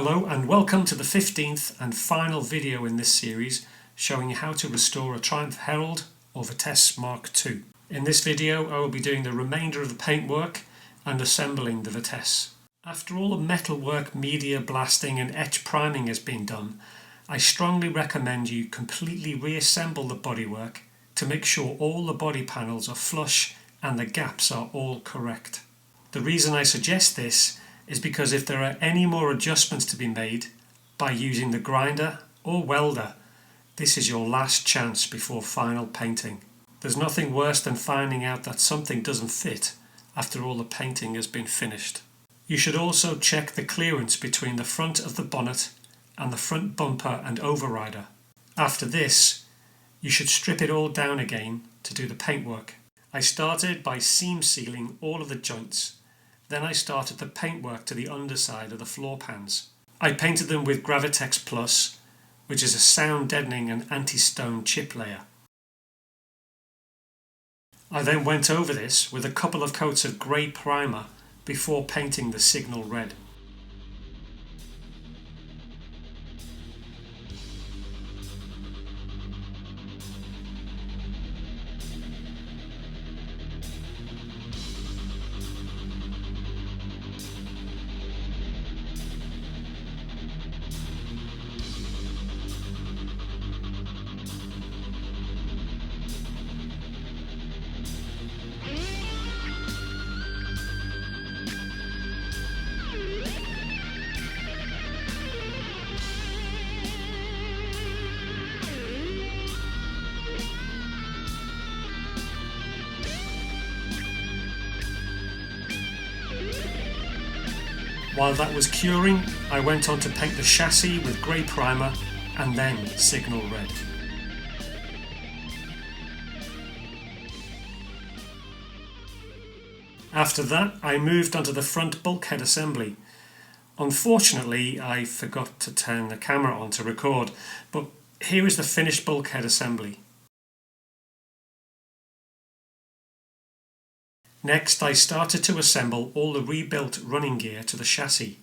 Hello and welcome to the 15th and final video in this series showing you how to restore a Triumph Herald or Vitesse MK2. In this video I will be doing the remainder of the paintwork and assembling the Vitesse. After all the metalwork, media blasting and etch priming has been done, I strongly recommend you completely reassemble the bodywork to make sure all the body panels are flush and the gaps are all correct. The reason I suggest this is because if there are any more adjustments to be made by using the grinder or welder, this is your last chance before final painting. There's nothing worse than finding out that something doesn't fit after all the painting has been finished. You should also check the clearance between the front of the bonnet and the front bumper and overrider. After this, you should strip it all down again to do the paintwork. I started by seam sealing all of the joints. Then I started the paintwork to the underside of the floor pans. I painted them with Vitesse Plus, which is a sound deadening and anti-stone chip layer. I then went over this with a couple of coats of grey primer before painting the signal red. While that was curing, I went on to paint the chassis with grey primer and then signal red. After that, I moved onto the front bulkhead assembly. Unfortunately, I forgot to turn the camera on to record, but here is the finished bulkhead assembly. Next, I started to assemble all the rebuilt running gear to the chassis,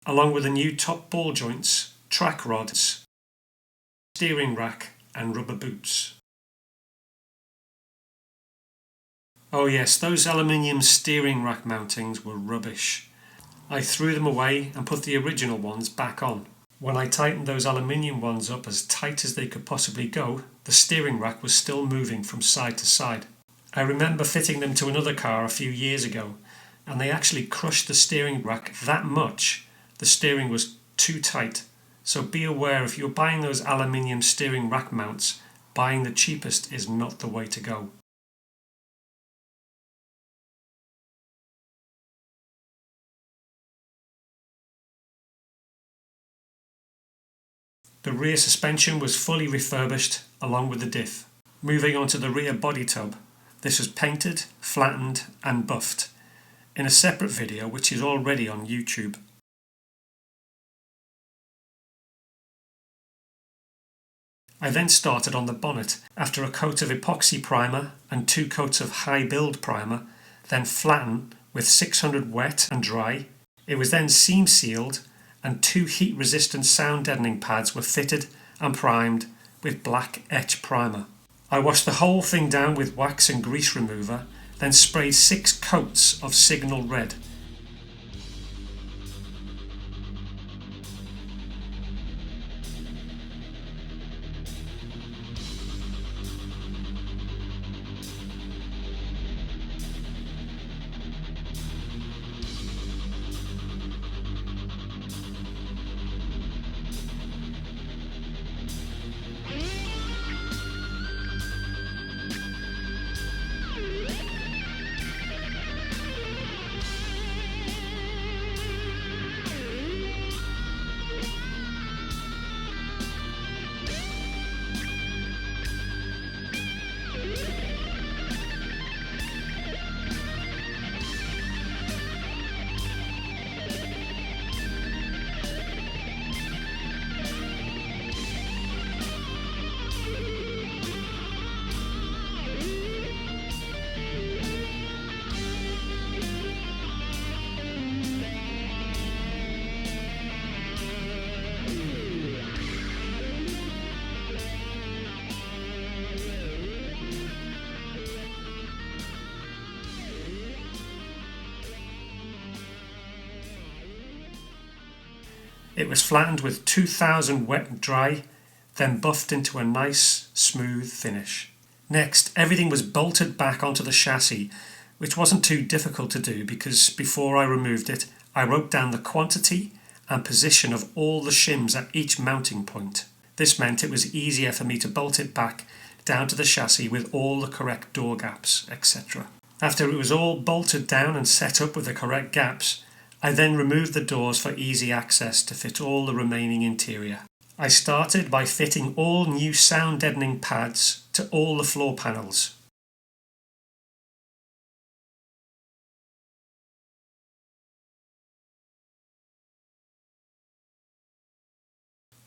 along with the new top ball joints, track rods, steering rack and rubber boots. Oh yes, those aluminium steering rack mountings were rubbish. I threw them away and put the original ones back on. When I tightened those aluminium ones up as tight as they could possibly go, the steering rack was still moving from side to side. I remember fitting them to another car a few years ago, and they actually crushed the steering rack that much the steering was too tight. So be aware, if you're buying those aluminium steering rack mounts, buying the cheapest is not the way to go. The rear suspension was fully refurbished along with the diff. Moving on to the rear body tub, this was painted, flattened and buffed in a separate video which is already on YouTube. I then started on the bonnet after a coat of epoxy primer and 2 coats of high build primer, then flatten with 600 wet and dry. It was then seam sealed and 2 heat resistant sound deadening pads were fitted and primed with black etch primer. I washed the whole thing down with wax and grease remover, then sprayed 6 coats of signal red. It was flattened with 2000 wet and dry, then buffed into a nice smooth finish. Next, everything was bolted back onto the chassis, which wasn't too difficult to do because before I removed it, I wrote down the quantity and position of all the shims at each mounting point. This meant it was easier for me to bolt it back down to the chassis with all the correct door gaps, etc. After it was all bolted down and set up with the correct gaps, I then removed the doors for easy access to fit all the remaining interior. I started by fitting all new sound deadening pads to all the floor panels.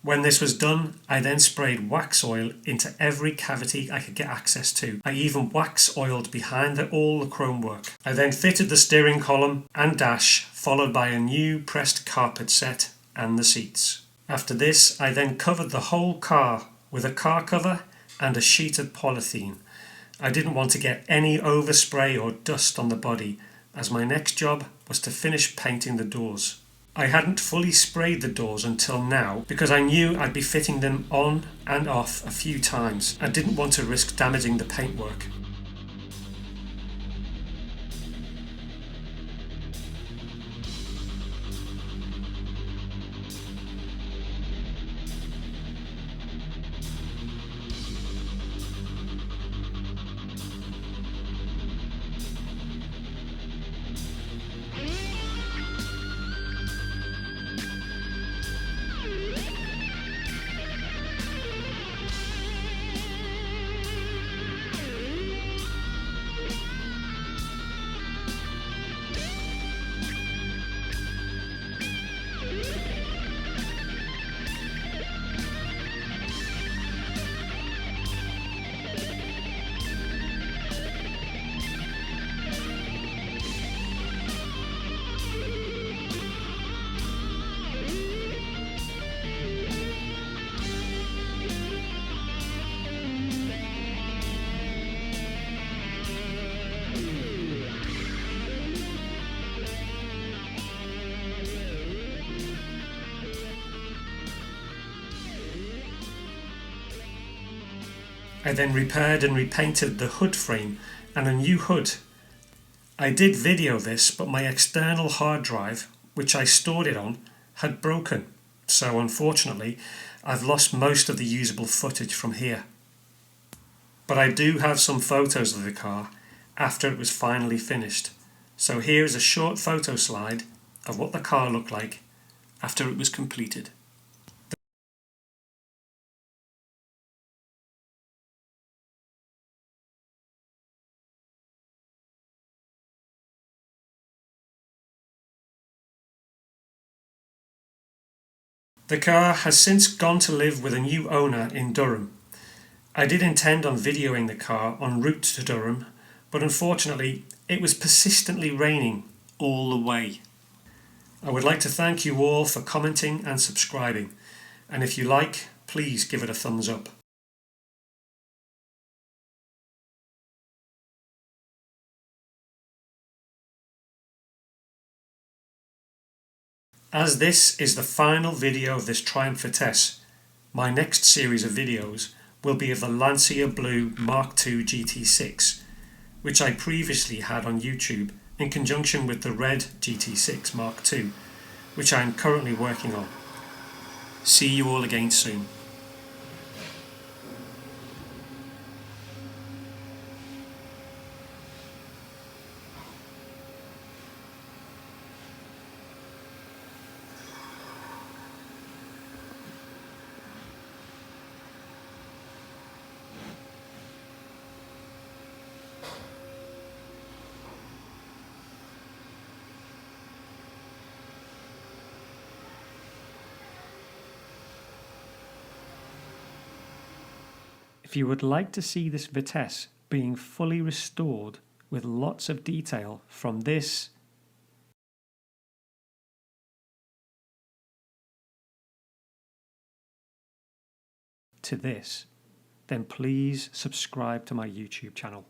When this was done, I then sprayed wax oil into every cavity I could get access to. I even wax oiled behind all the chrome work. I then fitted the steering column and dash, followed by a new pressed carpet set and the seats. After this, I then covered the whole car with a car cover and a sheet of polythene. I didn't want to get any overspray or dust on the body, as my next job was to finish painting the doors. I hadn't fully sprayed the doors until now because I knew I'd be fitting them on and off a few times and didn't want to risk damaging the paintwork. I then repaired and repainted the hood frame and a new hood. I did video this, but my external hard drive, which I stored it on, had broken, so unfortunately I've lost most of the usable footage from here. But I do have some photos of the car after it was finally finished, so here is a short photo slide of what the car looked like after it was completed. The car has since gone to live with a new owner in Durham. I did intend on videoing the car en route to Durham, but unfortunately it was persistently raining all the way. I would like to thank you all for commenting and subscribing, and if you like, please give it a thumbs up. As this is the final video of this Triumph Vitesse, my next series of videos will be of the Lancia Blue Mark II GT6, which I previously had on YouTube in conjunction with the red GT6 Mark II, which I am currently working on. See you all again soon. If you would like to see this Vitesse being fully restored with lots of detail from this to this, then please subscribe to my YouTube channel.